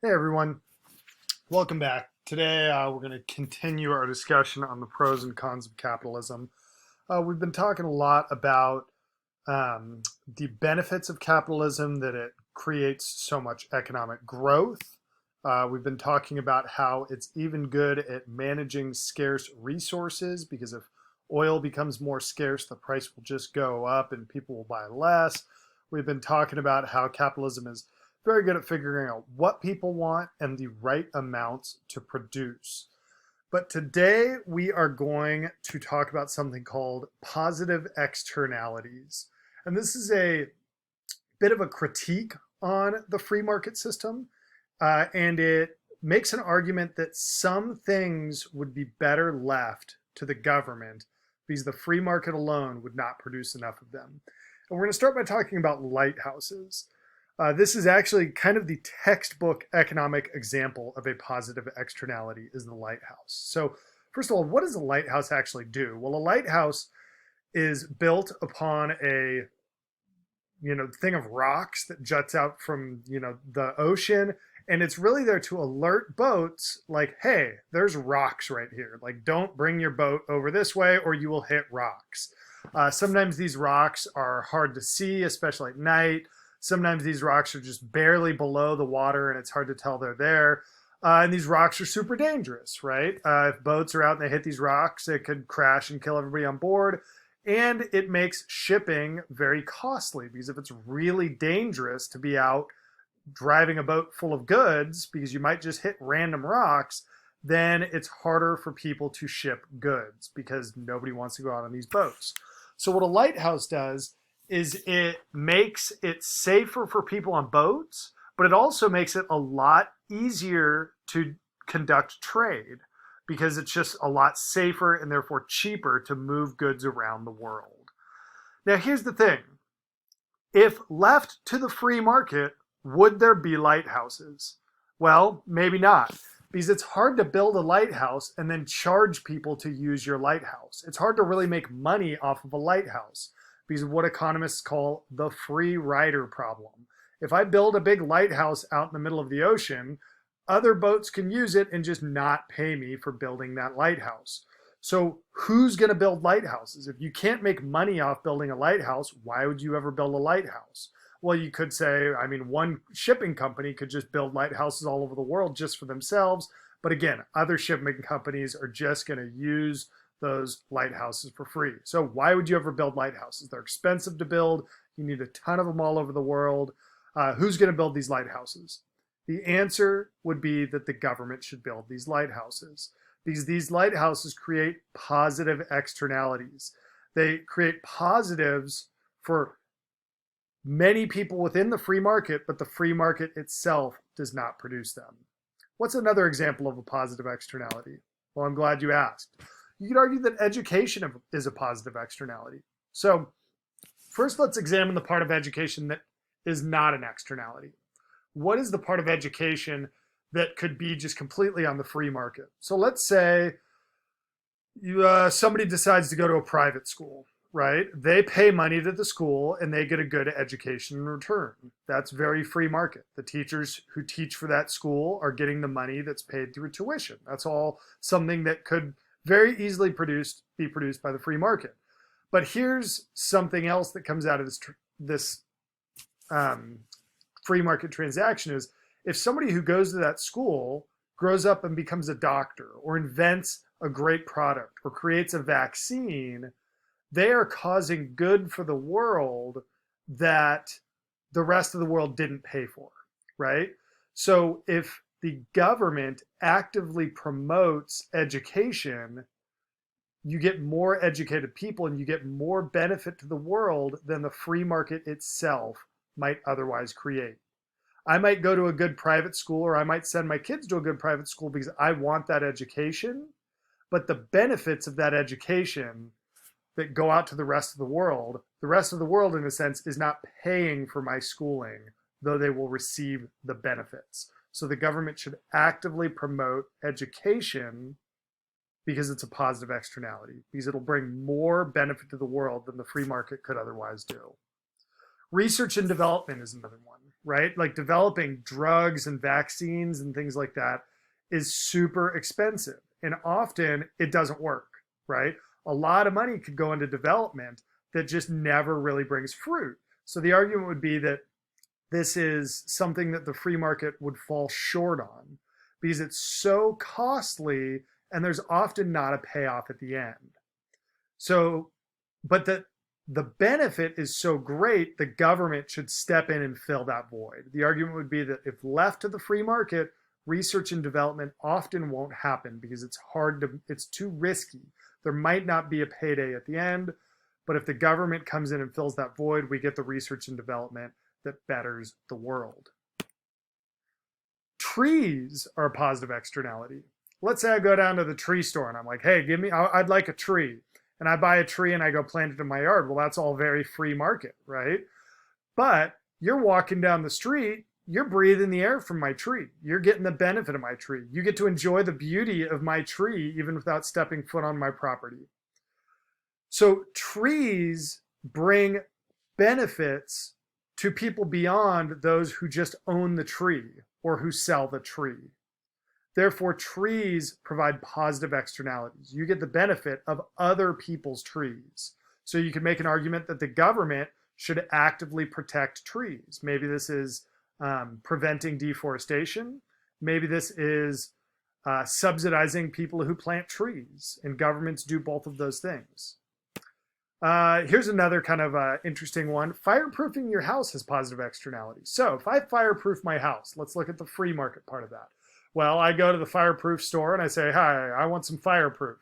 Hey everyone, welcome back. Today we're going to continue our discussion on the pros and cons of capitalism. We've been talking a lot about um, the benefits of capitalism, that it creates so much economic growth. We've been talking about how it's even good at managing scarce resources, because if oil becomes more scarce, the price will just go up and people will buy less. We've been talking about how capitalism is very good at figuring out what people want and the right amounts to produce. But today we are going to talk about something called positive externalities. And this is a bit of a critique on the free market system. And it makes an argument that some things would be better left to the government because the free market alone would not produce enough of them. And we're going to start by talking about lighthouses. This is actually kind of the textbook economic example of a positive externality, is the lighthouse. So first of all, what does a lighthouse actually do? Well, a lighthouse is built upon a thing of rocks that juts out from the ocean, and it's really there to alert boats like, hey, there's rocks right here, like don't bring your boat over this way or you will hit rocks. Sometimes these rocks are hard to see, especially at night. Sometimes these rocks are just barely below the water and it's hard to tell they're there. And these rocks are super dangerous, right? If boats are out and they hit these rocks, it could crash and kill everybody on board. And it makes shipping very costly, because if it's really dangerous to be out driving a boat full of goods because you might just hit random rocks, then it's harder for people to ship goods because nobody wants to go out on these boats. So what a lighthouse does is it makes it safer for people on boats, but it also makes it a lot easier to conduct trade because it's just a lot safer and therefore cheaper to move goods around the world. Now, here's the thing. If left to the free market, would there be lighthouses? Well, maybe not, because it's hard to build a lighthouse and then charge people to use your lighthouse. It's hard to really make money off of a lighthouse, because of what economists call the free rider problem. If I build a big lighthouse out in the middle of the ocean, other boats can use it and just not pay me for building that lighthouse. So who's going to build lighthouses? If you can't make money off building a lighthouse, why would you ever build a lighthouse? Well, you could say, one shipping company could just build lighthouses all over the world just for themselves. But again, other shipping companies are just going to use those lighthouses for free. So why would you ever build lighthouses? They're expensive to build. You need a ton of them all over the world. Who's going to build these lighthouses? The answer would be that the government should build these lighthouses, because these lighthouses create positive externalities. They create positives for many people within the free market, but the free market itself does not produce them. What's another example of a positive externality? Well, I'm glad you asked. You could argue that education is a positive externality. So first, let's examine the part of education that is not an externality. What is the part of education that could be just completely on the free market? So let's say somebody decides to go to a private school, right? They pay money to the school and they get a good education in return. That's very free market. The teachers who teach for that school are getting the money that's paid through tuition. That's all something that could very easily be produced by the free market. But here's something else that comes out of this free market transaction is, if somebody who goes to that school grows up and becomes a doctor or invents a great product or creates a vaccine, they are causing good for the world that the rest of the world didn't pay for, right? So if the government actively promotes education, you get more educated people and you get more benefit to the world than the free market itself might otherwise create. I might go to a good private school, or I might send my kids to a good private school because I want that education, but the benefits of that education that go out to the rest of the world in a sense is not paying for my schooling, though they will receive the benefits. So the government should actively promote education because it's a positive externality, because it'll bring more benefit to the world than the free market could otherwise do. Research and development is another one. right? Like developing drugs and vaccines and things like that is super expensive. And often it doesn't work, right? A lot of money could go into development that just never really brings fruit. So the argument would be that this is something that the free market would fall short on because it's so costly and there's often not a payoff at the end. So, but the benefit is so great, the government should step in and fill that void. The argument would be that if left to the free market, research and development often won't happen because it's too risky. There might not be a payday at the end, but if the government comes in and fills that void, we get the research and development that betters the world. Trees are a positive externality. Let's say I go down to the tree store and I'm like, hey, I'd like a tree. And I buy a tree and I go plant it in my yard. Well, that's all very free market, right? But you're walking down the street, you're breathing the air from my tree. You're getting the benefit of my tree. You get to enjoy the beauty of my tree even without stepping foot on my property. So trees bring benefits to people beyond those who just own the tree or who sell the tree. Therefore, trees provide positive externalities. You get the benefit of other people's trees. So you can make an argument that the government should actively protect trees. Maybe this is preventing deforestation. Maybe this is subsidizing people who plant trees, and governments do both of those things. Here's another kind of interesting one. Fireproofing your house has positive externalities. So if I fireproof my house, let's look at the free market part of that. Well, I go to the fireproof store and I say, hi, I want some fireproof.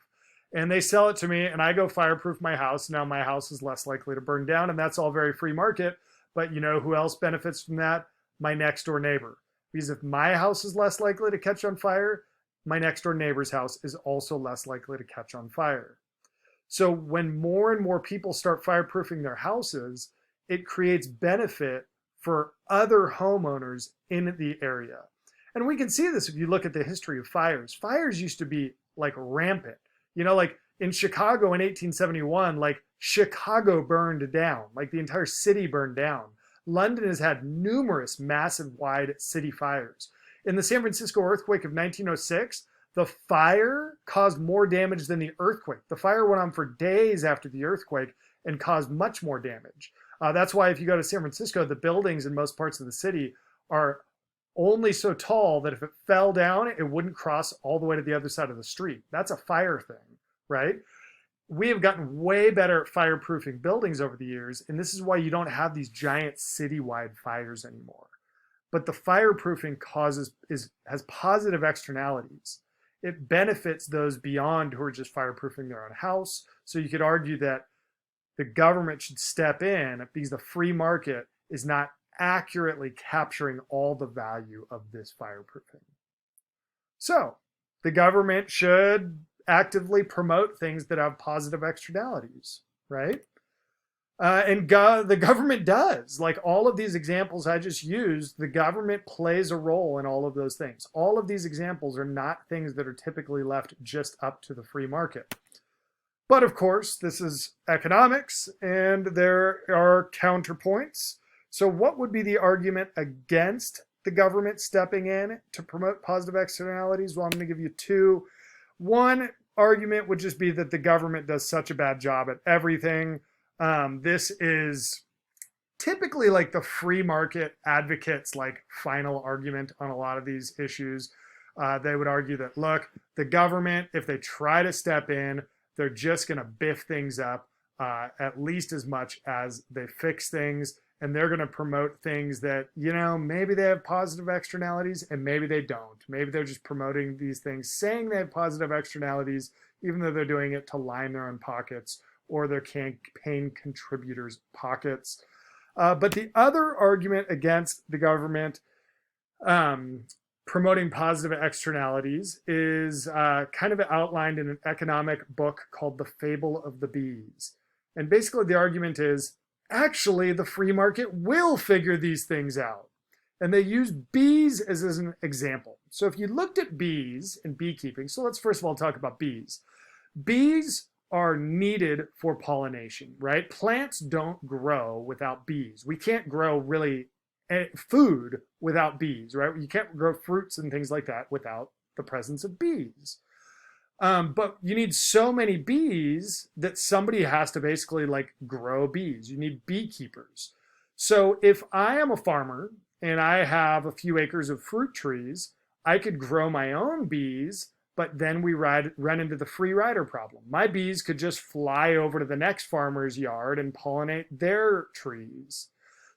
And they sell it to me and I go fireproof my house. Now my house is less likely to burn down, and that's all very free market. But you know who else benefits from that? My next door neighbor. Because if my house is less likely to catch on fire, my next door neighbor's house is also less likely to catch on fire. So when more and more people start fireproofing their houses, it creates benefit for other homeowners in the area. And we can see this if you look at the history of fires. Fires used to be like rampant. You know, like in Chicago in 1871, like Chicago burned down, like the entire city burned down. London has had numerous massive wide city fires. In the San Francisco earthquake of 1906, the fire caused more damage than the earthquake. The fire went on for days after the earthquake and caused much more damage. That's why if you go to San Francisco, the buildings in most parts of the city are only so tall that if it fell down, it wouldn't cross all the way to the other side of the street. That's a fire thing, right? We have gotten way better at fireproofing buildings over the years, and this is why you don't have these giant citywide fires anymore. But the fireproofing has positive externalities. It benefits those beyond who are just fireproofing their own house. So you could argue that the government should step in because the free market is not accurately capturing all the value of this fireproofing. So the government should actively promote things that have positive externalities, right? The government does. Like all of these examples I just used, the government plays a role in all of those things. All of these examples are not things that are typically left just up to the free market. But of course, this is economics, and there are counterpoints. So what would be the argument against the government stepping in to promote positive externalities? Well, I'm going to give you two. One argument would just be that the government does such a bad job at everything. This is typically like the free market advocates' like final argument on a lot of these issues. They would argue that, look, the government, if they try to step in, they're just going to biff things up at least as much as they fix things. And they're going to promote things that, you know, maybe they have positive externalities and maybe they don't. Maybe they're just promoting these things, saying they have positive externalities, even though they're doing it to line their own pockets or their campaign contributors' pockets. But the other argument against the government promoting positive externalities is kind of outlined in an economic book called The Fable of the Bees. And basically the argument is, actually, the free market will figure these things out. And they use bees as an example. So if you looked at bees and beekeeping, so let's first of all talk about bees. Bees are needed for pollination, right? Plants don't grow without bees. We can't grow really food without bees, right? You can't grow fruits and things like that without the presence of bees. But you need so many bees that somebody has to basically like grow bees. You need beekeepers. So if I am a farmer and I have a few acres of fruit trees, I could grow my own bees, but then we run into the free rider problem. My bees could just fly over to the next farmer's yard and pollinate their trees.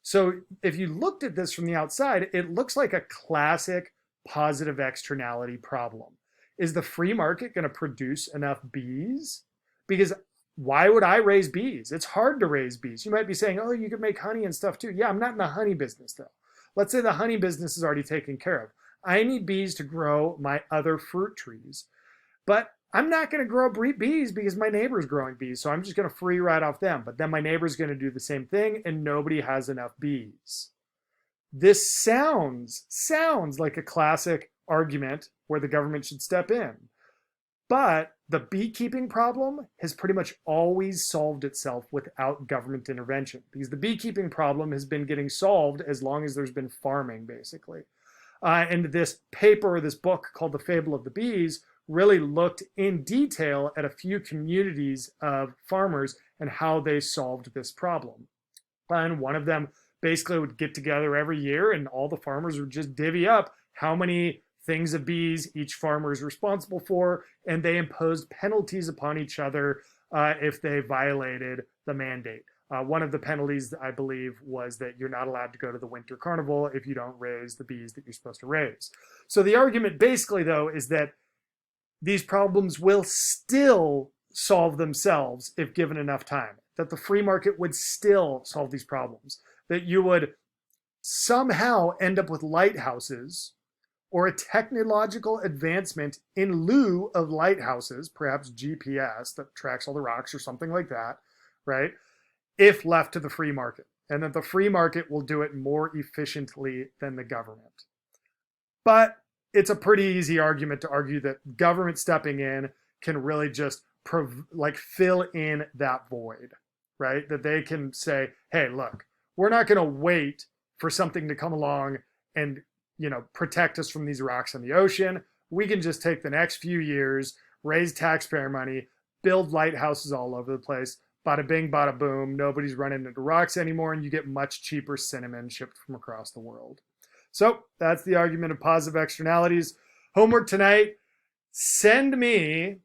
So if you looked at this from the outside, it looks like a classic positive externality problem. Is the free market going to produce enough bees? Because why would I raise bees? It's hard to raise bees. You might be saying, oh, you could make honey and stuff too. Yeah, I'm not in the honey business though. Let's say the honey business is already taken care of. I need bees to grow my other fruit trees. But I'm not going to grow bees because my neighbor's growing bees. So I'm just going to free ride off them. But then my neighbor's going to do the same thing and nobody has enough bees. This sounds like a classic argument where the government should step in. But the beekeeping problem has pretty much always solved itself without government intervention, because the beekeeping problem has been getting solved as long as there's been farming, basically. And this paper, this book called The Fable of the Bees, really looked in detail at a few communities of farmers and how they solved this problem. And one of them basically would get together every year and all the farmers would just divvy up how many things of bees each farmer is responsible for, and they imposed penalties upon each other if they violated the mandate. One of the penalties, I believe, was that you're not allowed to go to the winter carnival if you don't raise the bees that you're supposed to raise. So the argument basically, though, is that these problems will still solve themselves if given enough time, that the free market would still solve these problems, that you would somehow end up with lighthouses or a technological advancement in lieu of lighthouses, perhaps GPS that tracks all the rocks or something like that, right? If left to the free market, and that the free market will do it more efficiently than the government. But it's a pretty easy argument to argue that government stepping in can really just fill in that void, right? That they can say, hey, look, we're not going to wait for something to come along and protect us from these rocks in the ocean. We can just take the next few years, raise taxpayer money, build lighthouses all over the place. Bada bing, bada boom. Nobody's running into rocks anymore, and you get much cheaper cinnamon shipped from across the world. So that's the argument of positive externalities. Homework tonight, send me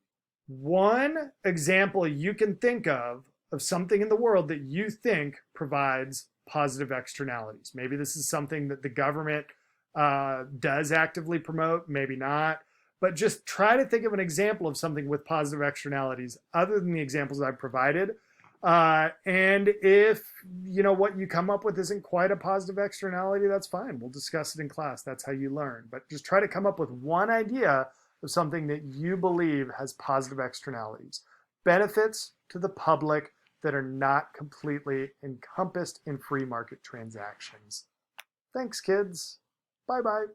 one example you can think of something in the world that you think provides positive externalities. Maybe this is something that the government does actively promote, maybe not. But just try to think of an example of something with positive externalities other than the examples I've provided. And if what you come up with isn't quite a positive externality, that's fine. We'll discuss it in class. That's how you learn. But just try to come up with one idea of something that you believe has positive externalities. Benefits to the public that are not completely encompassed in free market transactions. Thanks, kids. Bye-bye.